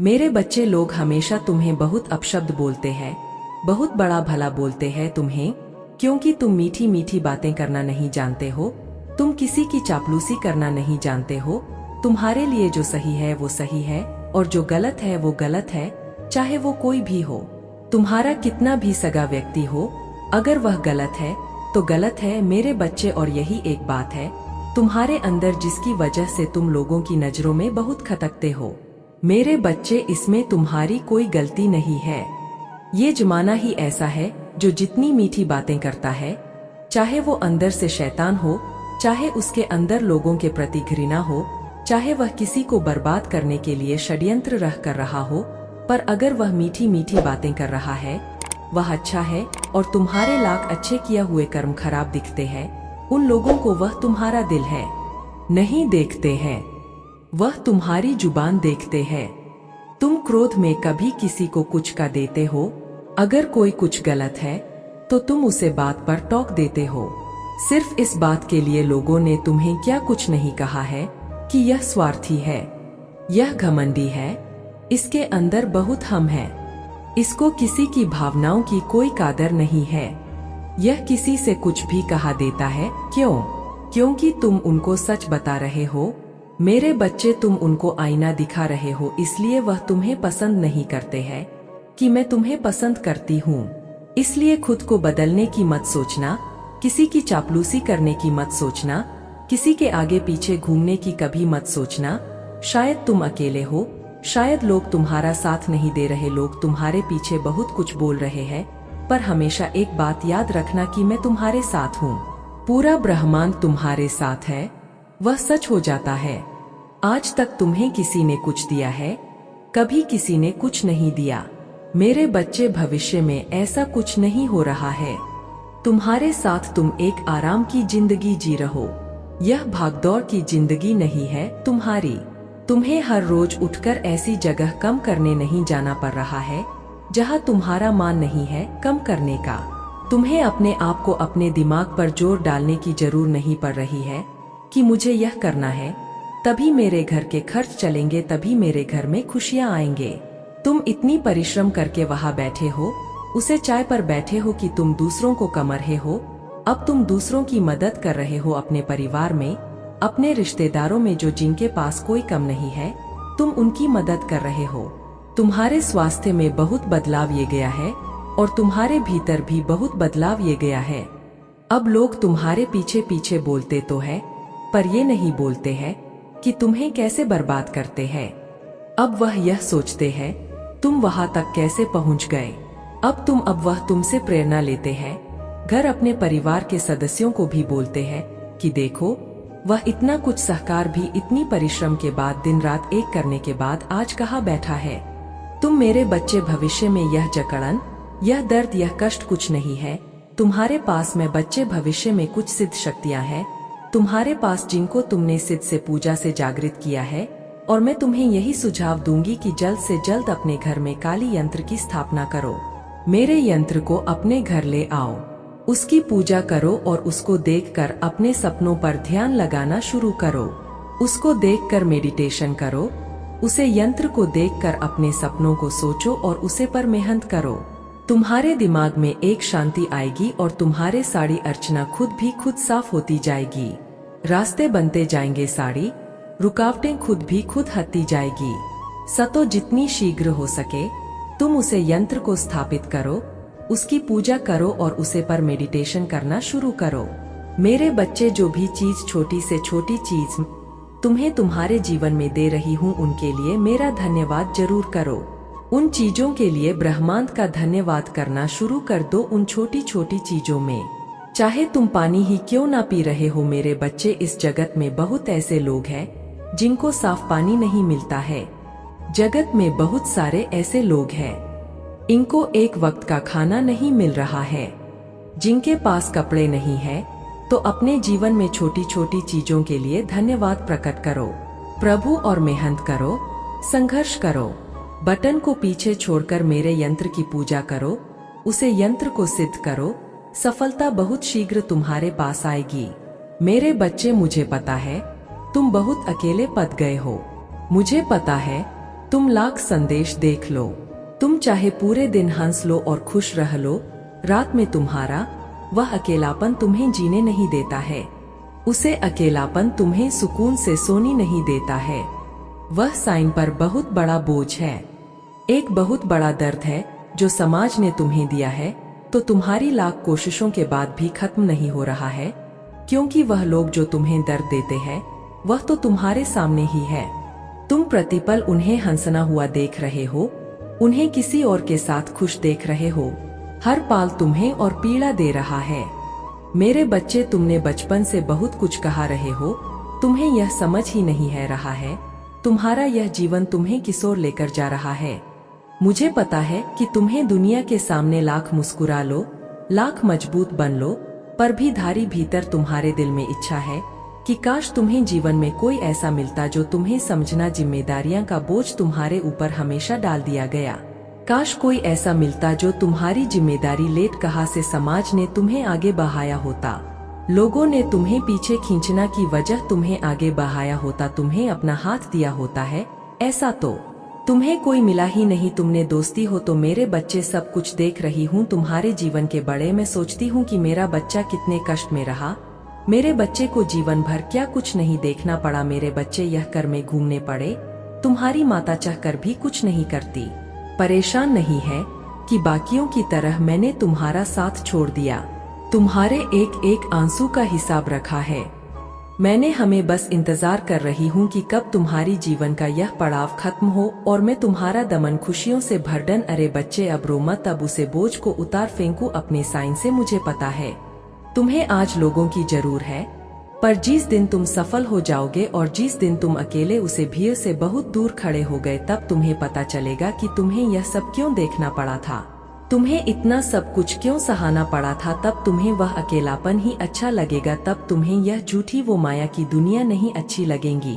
मेरे बच्चे, लोग हमेशा तुम्हें बहुत अपशब्द बोलते हैं, बहुत बड़ा भला बोलते हैं तुम्हें, क्योंकि तुम मीठी मीठी बातें करना नहीं जानते हो, तुम किसी की चापलूसी करना नहीं जानते हो। तुम्हारे लिए जो सही है वो सही है और जो गलत है वो गलत है, चाहे वो कोई भी हो, तुम्हारा कितना भी सगा व्यक्ति हो। अगर वह गलत है तो गलत है मेरे बच्चे। और यही एक बात है तुम्हारे अंदर जिसकी वजह से तुम लोगों की नजरों में बहुत खटकते हो। मेरे बच्चे, इसमें तुम्हारी कोई गलती नहीं है। ये जमाना ही ऐसा है जो जितनी मीठी बातें करता है, चाहे वो अंदर से शैतान हो, चाहे उसके अंदर लोगों के प्रति घृणा हो, चाहे वह किसी को बर्बाद करने के लिए षड्यंत्र रह कर रहा हो, पर अगर वह मीठी मीठी बातें कर रहा है वह अच्छा है। और तुम्हारे लाख अच्छे किया हुए कर्म खराब दिखते हैं, उन लोगों को वह तुम्हारा दिल है नहीं देखते हैं, वह तुम्हारी जुबान देखते हैं। तुम क्रोध में कभी किसी को कुछ का देते हो, अगर कोई कुछ गलत है तो तुम उसे बात पर टोक देते हो। सिर्फ इस बात के लिए लोगों ने तुम्हें क्या कुछ नहीं कहा है कि यह स्वार्थी है, यह घमंडी है, इसके अंदर बहुत हम है, इसको किसी की भावनाओं की कोई कादर नहीं है, यह किसी से कुछ भी कहा देता है। क्यों? क्योंकि तुम उनको सच बता रहे हो। मेरे बच्चे, तुम उनको आईना दिखा रहे हो, इसलिए वह तुम्हें पसंद नहीं करते हैं कि मैं तुम्हें पसंद करती हूँ। इसलिए खुद को बदलने की मत सोचना, किसी की चापलूसी करने की मत सोचना, किसी के आगे पीछे घूमने की कभी मत सोचना। शायद तुम अकेले हो, शायद लोग तुम्हारा साथ नहीं दे रहे, लोग तुम्हारे पीछे बहुत कुछ बोल रहे हैं, पर हमेशा एक बात याद रखना कि मैं तुम्हारे साथ हूँ। पूरा ब्रह्मांड तुम्हारे साथ है, वह सच हो जाता है। आज तक तुम्हें किसी ने कुछ दिया है? कभी किसी ने कुछ नहीं दिया। मेरे बच्चे, भविष्य में ऐसा कुछ नहीं हो रहा है। तुम्हारे साथ तुम एक आराम की जिंदगी जी रहो, यह भागदौड़ की जिंदगी नहीं है तुम्हारी। तुम्हें हर रोज उठकर ऐसी जगह कम करने नहीं जाना पड़ रहा है जहां तुम्हारा मान नहीं है कम करने का। तुम्हें अपने आप को, अपने दिमाग पर जोर डालने की जरूर नहीं पड़ रही है कि मुझे यह करना है, तभी मेरे घर के खर्च चलेंगे, तभी मेरे घर में खुशियां आएंगे। तुम इतनी परिश्रम करके वहां बैठे हो, उसे चाय पर बैठे हो कि तुम दूसरों को कम रहे हो। अब तुम दूसरों की मदद कर रहे हो, अपने परिवार में, अपने रिश्तेदारों में, जो जिनके पास कोई कम नहीं है, तुम उनकी मदद कर रहे हो। तुम्हारे स्वास्थ्य में बहुत बदलाव ये गया है और तुम्हारे भीतर भी बहुत बदलाव ये गया है। अब लोग तुम्हारे पीछे पीछे बोलते तो है, पर ये नहीं बोलते हैं कि तुम्हें कैसे बर्बाद करते हैं। अब वह यह सोचते हैं तुम वहां तक कैसे पहुंच गए। अब वह तुमसे प्रेरणा लेते हैं। घर अपने परिवार के सदस्यों को भी बोलते हैं कि देखो, वह इतना कुछ सहकार भी इतनी परिश्रम के बाद, दिन रात एक करने के बाद आज कहाँ बैठा है। तुम मेरे बच्चे, भविष्य में यह जकड़न, यह दर्द, यह कष्ट कुछ नहीं है तुम्हारे पास। में बच्चे, भविष्य में कुछ सिद्ध शक्तियां हैं तुम्हारे पास, जिनको तुमने सिद्ध से पूजा से जागृत किया है। और मैं तुम्हें यही सुझाव दूंगी कि जल्द से जल्द अपने घर में काली यंत्र की स्थापना करो। मेरे यंत्र को अपने घर ले आओ, उसकी पूजा करो और उसको देखकर अपने सपनों पर ध्यान लगाना शुरू करो। उसको देखकर मेडिटेशन करो, उसे यंत्र को देखकर अपने सपनों को सोचो और उसे पर मेहनत करो। तुम्हारे दिमाग में एक शांति आएगी और तुम्हारे सारी अर्चना खुद भी खुद साफ होती जाएगी। रास्ते बनते जाएंगे, सारी रुकावटें खुद भी खुद हटती जाएगी। सतो जितनी शीघ्र हो सके तुम उसे यंत्र को स्थापित करो, उसकी पूजा करो और उसे पर मेडिटेशन करना शुरू करो। मेरे बच्चे, जो भी चीज, छोटी से छोटी चीज तुम्हें तुम्हारे जीवन में दे रही हूँ, उनके लिए मेरा धन्यवाद जरूर करो। उन चीजों के लिए ब्रह्मांड का धन्यवाद करना शुरू कर दो। उन छोटी छोटी चीजों में, चाहे तुम पानी ही क्यों ना पी रहे हो। मेरे बच्चे, इस जगत में बहुत ऐसे लोग हैं जिनको साफ पानी नहीं मिलता है। जगत में बहुत सारे ऐसे लोग हैं, इनको एक वक्त का खाना नहीं मिल रहा है। जिनके पास कपड़े नहीं है, तो अपने जीवन में छोटी छोटी चीजों के लिए धन्यवाद प्रकट करो प्रभु, और मेहनत करो, संघर्ष करो। बटन को पीछे छोड़कर मेरे यंत्र की पूजा करो, उसे यंत्र को सिद्ध करो। सफलता बहुत शीघ्र तुम्हारे पास आएगी। मेरे बच्चे, मुझे पता है तुम बहुत अकेले पड़ गए हो। मुझे पता है तुम लाख संदेश देख लो, तुम चाहे पूरे दिन हंस लो और खुश रह लो, रात में तुम्हारा वह अकेलापन तुम्हें जीने नहीं देता है। उसे अकेलापन तुम्हें सुकून से सोने नहीं देता है। वह साइन पर बहुत बड़ा बोझ है, एक बहुत बड़ा दर्द है जो समाज ने तुम्हें दिया है, तो तुम्हारी लाख कोशिशों के बाद भी खत्म नहीं हो रहा है, क्योंकि वह लोग जो तुम्हें दर्द देते हैं वह तो तुम्हारे सामने ही है। तुम प्रतिपल उन्हें हंसना हुआ देख रहे हो, उन्हें किसी और के साथ खुश देख रहे हो। हर पाल तुम्हें और पीड़ा दे रहा है। मेरे बच्चे, तुमने बचपन से बहुत कुछ कहा रहे हो, तुम्हें यह समझ ही नहीं है रहा है तुम्हारा यह जीवन तुम्हें किस ओर लेकर जा रहा है। मुझे पता है कि तुम्हें दुनिया के सामने लाख मुस्कुरा लो, लाख मजबूत बन लो, पर भी धारी भीतर तुम्हारे दिल में इच्छा है कि काश तुम्हें जीवन में कोई ऐसा मिलता जो तुम्हें समझना जिम्मेदारियां का बोझ तुम्हारे ऊपर हमेशा डाल दिया गया। काश कोई ऐसा मिलता जो तुम्हारी जिम्मेदारी लेट कहा से समाज ने तुम्हें आगे बढ़ाया होता, लोगों ने तुम्हें पीछे खींचना की वजह तुम्हें आगे बढ़ाया होता, तुम्हें अपना हाथ दिया होता है। ऐसा तो तुम्हें कोई मिला ही नहीं। तुमने दोस्ती हो तो मेरे बच्चे, सब कुछ देख रही हूँ तुम्हारे जीवन के बड़े। मैं सोचती हूँ कि मेरा बच्चा कितने कष्ट में रहा, मेरे बच्चे को जीवन भर क्या कुछ नहीं देखना पड़ा, मेरे बच्चे यह कर में घूमने पड़े। तुम्हारी माता चाहकर भी कुछ नहीं करती, परेशान नहीं है कि बाकियों की तरह मैंने तुम्हारा साथ छोड़ दिया। तुम्हारे एक एक आंसू का हिसाब रखा है मैंने। हमें बस इंतजार कर रही हूँ कि कब तुम्हारी जीवन का यह पड़ाव खत्म हो और मैं तुम्हारा दमन खुशियों से भर। अरे बच्चे, अब रो मत, अब उसे बोझ को उतार फेंकू अपने साइन से। मुझे पता है तुम्हें आज लोगों की जरूरत है, पर जिस दिन तुम सफल हो जाओगे और जिस दिन तुम अकेले उसे भीड़ से बहुत दूर खड़े हो गए, तब तुम्हें पता चलेगा कि तुम्हें यह सब क्यों देखना पड़ा था, तुम्हें इतना सब कुछ क्यों सहाना पड़ा था। तब तुम्हें वह अकेलापन ही अच्छा लगेगा, तब तुम्हें यह झूठी वो माया की दुनिया नहीं अच्छी लगेंगी,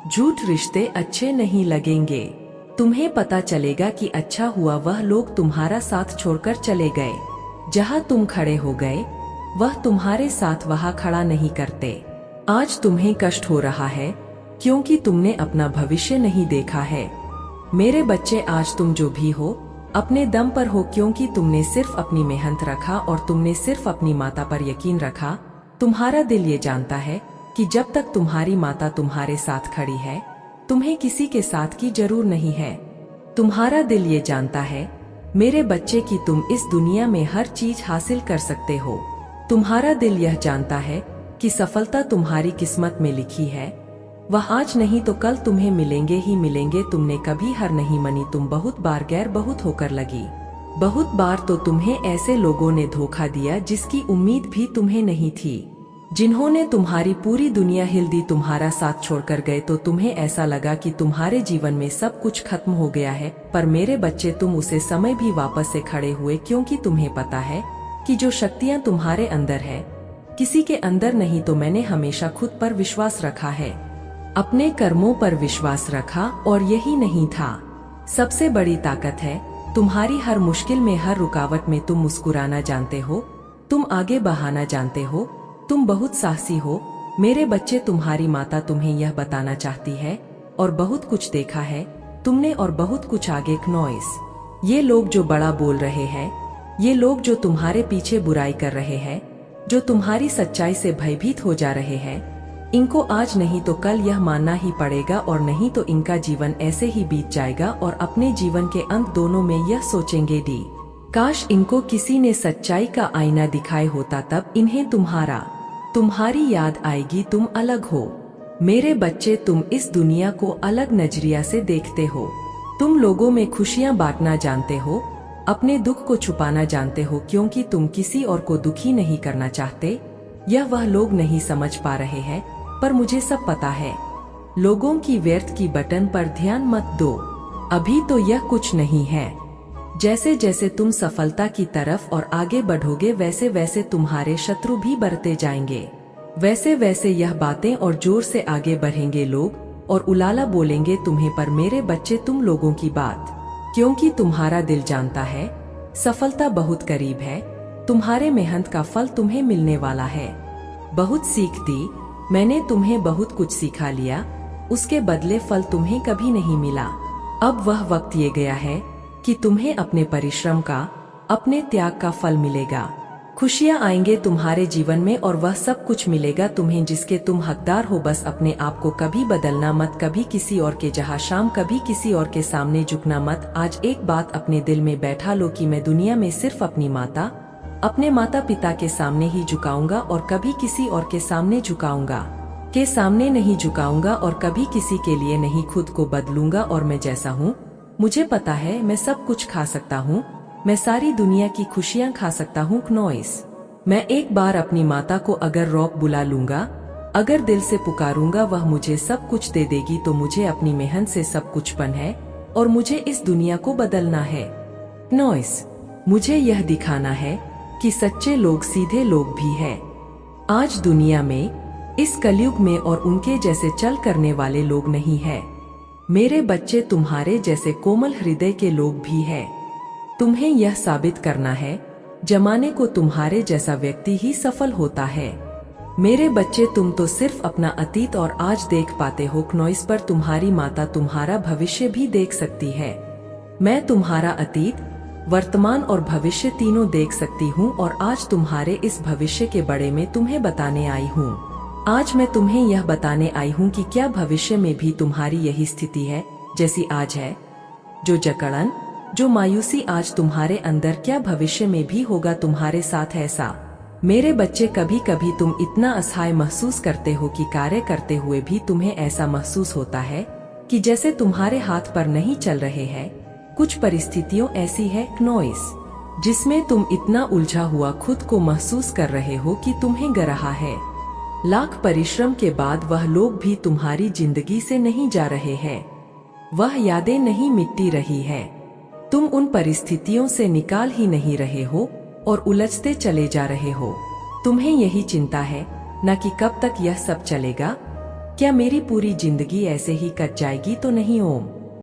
झूठ रिश्ते अच्छे नहीं लगेंगे। तुम्हें पता चलेगा कि अच्छा हुआ वह लोग तुम्हारा साथ छोड़कर चले गए। जहाँ तुम खड़े हो गए वह तुम्हारे साथ वहाँ खड़ा नहीं करते। आज तुम्हें कष्ट हो रहा है क्योंकि तुमने अपना भविष्य नहीं देखा है। मेरे बच्चे, आज तुम जो भी हो अपने दम पर हो, क्योंकि तुमने सिर्फ अपनी मेहनत रखा और तुमने सिर्फ अपनी माता पर यकीन रखा। तुम्हारा दिल ये जानता है कि जब तक तुम्हारी माता तुम्हारे साथ खड़ी है, तुम्हें किसी के साथ की जरूर नहीं है। तुम्हारा दिल ये जानता है मेरे बच्चे कि तुम इस दुनिया में हर चीज हासिल कर सकते हो। तुम्हारा दिल यह जानता है कि सफलता तुम्हारी किस्मत में लिखी है, वह आज नहीं तो कल तुम्हें मिलेंगे ही मिलेंगे। तुमने कभी हार नहीं मानी, तुम बहुत बार गैर बहुत होकर लगी, बहुत बार तो तुम्हें ऐसे लोगों ने धोखा दिया जिसकी उम्मीद भी तुम्हें नहीं थी, जिन्होंने तुम्हारी पूरी दुनिया हिल दी, तुम्हारा साथ छोड़कर गए, तो तुम्हें ऐसा लगा कि तुम्हारे जीवन में सब कुछ खत्म हो गया है। पर मेरे बच्चे, तुम उसे समय भी वापस से खड़े हुए, क्योंकि तुम्हें पता है कि जो शक्तियां तुम्हारे अंदर है किसी के अंदर नहीं। तो मैंने हमेशा खुद पर विश्वास रखा है, अपने कर्मों पर विश्वास रखा, और यही नहीं था सबसे बड़ी ताकत है। तुम्हारी हर मुश्किल में, हर रुकावट में तुम मुस्कुराना जानते हो, तुम आगे बढ़ाना जानते हो, तुम बहुत साहसी हो। मेरे बच्चे, तुम्हारी माता तुम्हें यह बताना चाहती है और बहुत कुछ देखा है तुमने और बहुत कुछ आगे नॉइस। ये लोग जो बड़ा बोल रहे हैं, ये लोग जो तुम्हारे पीछे बुराई कर रहे हैं, जो तुम्हारी सच्चाई से भयभीत हो जा रहे हैं, इनको आज नहीं तो कल यह मानना ही पड़ेगा, और नहीं तो इनका जीवन ऐसे ही बीत जाएगा और अपने जीवन के अंत दोनों में यह सोचेंगे डी काश इनको किसी ने सच्चाई का आईना दिखाए होता, तब इन्हें तुम्हारी याद आएगी, तुम अलग हो। मेरे बच्चे, तुम इस दुनिया को अलग नजरिया से देखते हो, तुम लोगों में खुशियां बांटना जानते हो, अपने दुख को छुपाना जानते हो, क्योंकि तुम किसी और को दुखी नहीं करना चाहते। यह वह लोग नहीं समझ पा रहे हैं, पर मुझे सब पता है। लोगों की व्यर्थ की बटन पर ध्यान मत दो, अभी तो यह कुछ नहीं है। जैसे जैसे तुम सफलता की तरफ और आगे बढ़ोगे, वैसे वैसे तुम्हारे शत्रु भी बढ़ते जाएंगे, वैसे वैसे यह बातें और जोर से आगे बढ़ेंगे लोग और उलाला बोलेंगे तुम्हें। पर मेरे बच्चे, तुम लोगों की बात, क्योंकि तुम्हारा दिल जानता है सफलता बहुत करीब है, तुम्हारे मेहनत का फल तुम्हें मिलने वाला है। बहुत सीख दी मैंने तुम्हें, बहुत कुछ सिखा लिया, उसके बदले फल तुम्हें कभी नहीं मिला। अब वह वक्त ये गया है कि तुम्हें अपने परिश्रम का, अपने त्याग का फल मिलेगा। खुशियां आएंगे तुम्हारे जीवन में और वह सब कुछ मिलेगा तुम्हें जिसके तुम हकदार हो। बस अपने आप को कभी बदलना मत, कभी किसी और के जहां शाम, कभी किसी और के सामने झुकना मत। आज एक बात अपने दिल में बैठा लो कि मैं दुनिया में सिर्फ अपनी माता, अपने माता पिता के सामने ही झुकाऊंगा और कभी किसी और के सामने नहीं झुकाऊंगा और कभी किसी के लिए नहीं, खुद को बदलूंगा। और मैं जैसा हूँ मुझे पता है, मैं सब कुछ खा सकता हूँ, मैं सारी दुनिया की खुशियाँ खा सकता हूँ। नॉइस। मैं एक बार अपनी माता को अगर रोक बुला लूंगा, अगर दिल से पुकारूंगा, वह मुझे सब कुछ दे देगी। तो मुझे अपनी मेहनत से सब कुछ पन है और मुझे इस दुनिया को बदलना है। नॉइस। मुझे यह दिखाना है कि सच्चे लोग सीधे लोग भी हैं। आज दुनिया में, इस कलयुग में और उनके जैसे चल करने वाले लोग नहीं है। मेरे बच्चे तुम्हारे जैसे कोमल हृदय के लोग भी हैं। तुम्हें यह साबित करना है जमाने को तुम्हारे जैसा व्यक्ति ही सफल होता है। मेरे बच्चे, तुम तो सिर्फ अपना अतीत और आज देख पाते हो। नॉइस। पर तुम्हारी माता तुम्हारा भविष्य भी देख सकती है। मैं तुम्हारा अतीत, वर्तमान और भविष्य तीनों देख सकती हूँ और आज तुम्हारे इस भविष्य के बारे में तुम्हें बताने आई हूँ। आज मैं तुम्हें यह बताने आई हूँ कि क्या भविष्य में भी तुम्हारी यही स्थिति है जैसी आज है। जो जकड़न, जो मायूसी आज तुम्हारे अंदर, क्या भविष्य में भी होगा तुम्हारे साथ ऐसा? मेरे बच्चे, कभी कभी तुम इतना असहाय महसूस करते हो कि कार्य करते हुए भी तुम्हें ऐसा महसूस होता है कि जैसे तुम्हारे हाथ पर नहीं चल रहे हैं। कुछ परिस्थितियों ऐसी है नॉइस, जिसमें तुम इतना उलझा हुआ खुद को महसूस कर रहे हो कि तुम्हें गिर रहा है। लाख परिश्रम के बाद वह लोग भी तुम्हारी जिंदगी से नहीं जा रहे हैं, वह यादें नहीं मिटती रही है। तुम उन परिस्थितियों से निकाल ही नहीं रहे हो और उलझते चले जा रहे हो। तुम्हें यही चिंता है न कि कब तक यह सब चलेगा, क्या मेरी पूरी जिंदगी ऐसे ही कट जाएगी तो नहीं। ओम।